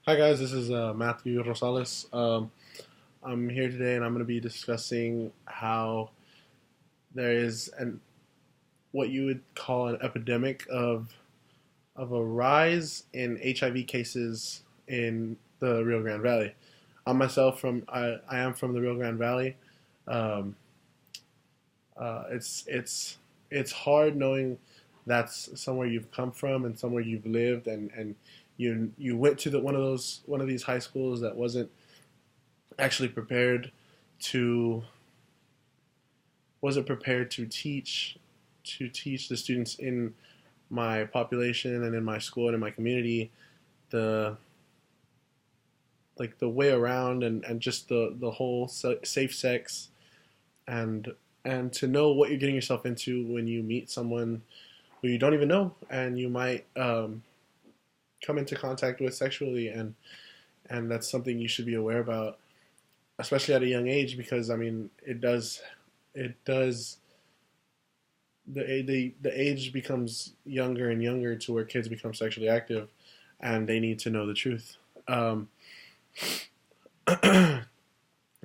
Hi guys, this is Matthew Rosales. I'm here today, and I'm going to be discussing how there is an what you would call an epidemic of a rise in HIV cases in the Rio Grande Valley. I am from the Rio Grande Valley. Um, it's hard knowing that's somewhere you've come from and somewhere you've lived, and you went to one of these high schools that wasn't actually to prepared to teach the students in my population and in my school and in my community the the way around, and just the whole safe sex, and to know what you're getting yourself into when you meet someone who you don't even know and you might come into contact with sexually, and that's something you should be aware about, especially at a young age, because I mean it does the age becomes younger and younger to where kids become sexually active, and they need to know the truth. The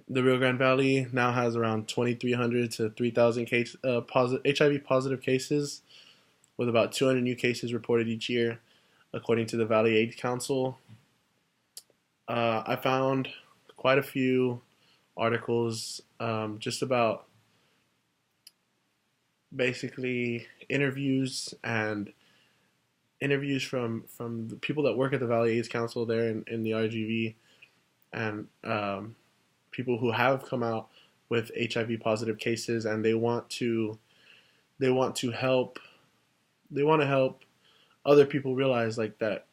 Rio Grande Valley now has around 2,300 to 3,000 HIV positive cases, with about 200 new cases reported each year, according to the Valley AIDS Council. I found quite a few articles, just about basically interviews from the people that work at the Valley AIDS Council there in the RGV, and people who have come out with HIV positive cases, and they want to help other people realize, like, that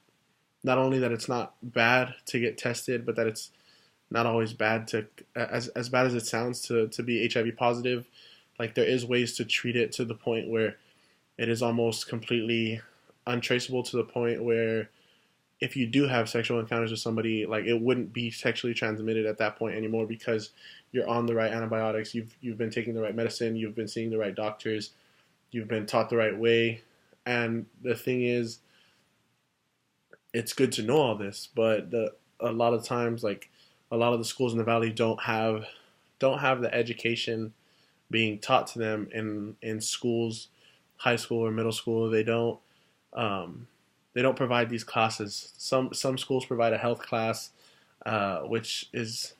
not only that it's not bad to get tested, but that it's not always bad to, as bad as it sounds, to be HIV positive. Like, there is ways to treat it to the point where it is almost completely untraceable, to the point where if you do have sexual encounters with somebody, like, it wouldn't be sexually transmitted at that point anymore, because you're on the right antibiotics, you've been taking the right medicine, you've been seeing the right doctors, you've been taught the right way. And the thing is, it's good to know all this, but a lot of times, like, a lot of the schools in the valley don't have the education being taught to them in schools, high school or middle school. They don't provide these classes. Some schools provide a health class, which is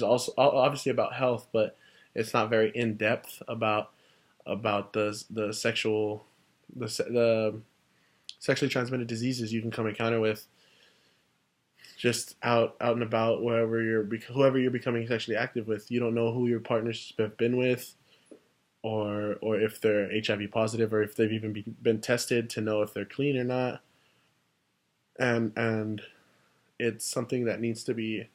also obviously about health, but it's not very in depth about the the sexually transmitted diseases you can come encounter with just out and about, whoever you're becoming sexually active with. You don't know who your partners have been with, or if they're HIV positive, or if they've even been tested to know if they're clean or not. And it's something that needs to be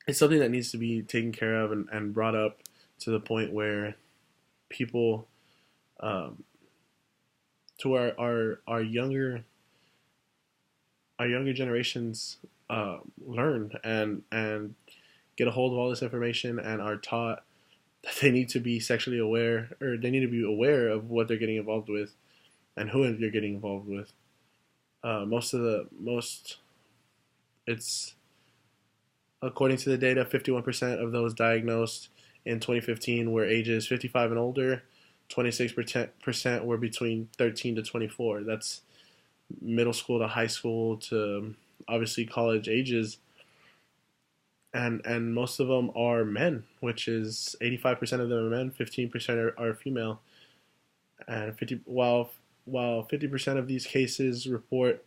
taken care of, and brought up to the point where people, to our younger generations, learn and get a hold of all this information, and are taught that they need to be sexually aware, or they need to be aware of what they're getting involved with and who they're getting involved with. It's According to the data, 51% of those diagnosed in 2015 were ages 55 and older. 26% were between 13 to 24. That's middle school to high school to obviously college ages, and most of them are men, which is 85% of them are men, 15% are female, and 50% of these cases report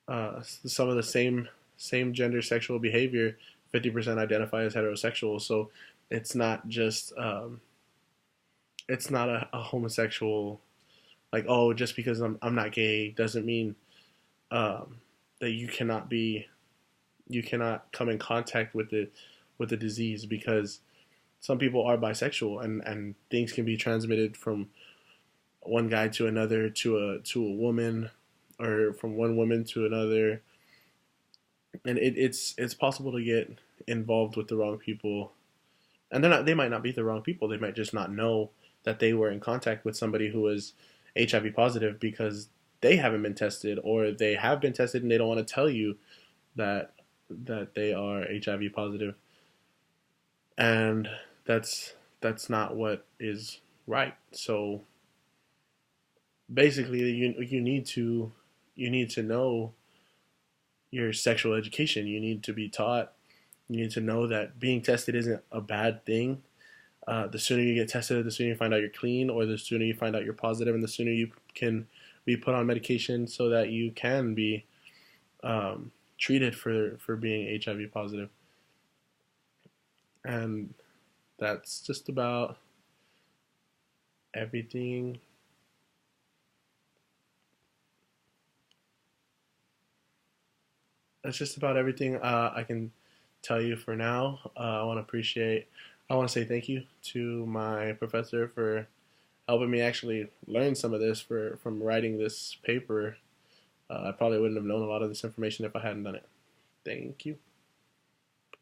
some of the same gender sexual behavior. 50% identify as heterosexual. So it's not just it's not a homosexual, like, oh, just because I'm not gay doesn't mean that you cannot come in contact with the disease, because some people are bisexual, and things can be transmitted from one guy to another, to a woman, or from one woman to another, and it's possible to get involved with the wrong people, and they might not be the wrong people. They might just not know that they were in contact with somebody who was HIV positive, because they haven't been tested, or they have been tested and they don't want to tell you that they are HIV positive, and that's not what is right. So basically, you need to know your sexual education. You need to be taught. You need to know that being tested isn't a bad thing. The sooner you get tested, the sooner you find out you're clean, or the sooner you find out you're positive, and the sooner you can be put on medication so that you can be treated for being HIV positive. And that's just about everything. That's just about everything I can tell you for now. I want to say thank you to my professor for helping me actually learn some of this from writing this paper. I probably wouldn't have known a lot of this information if I hadn't done it. Thank you.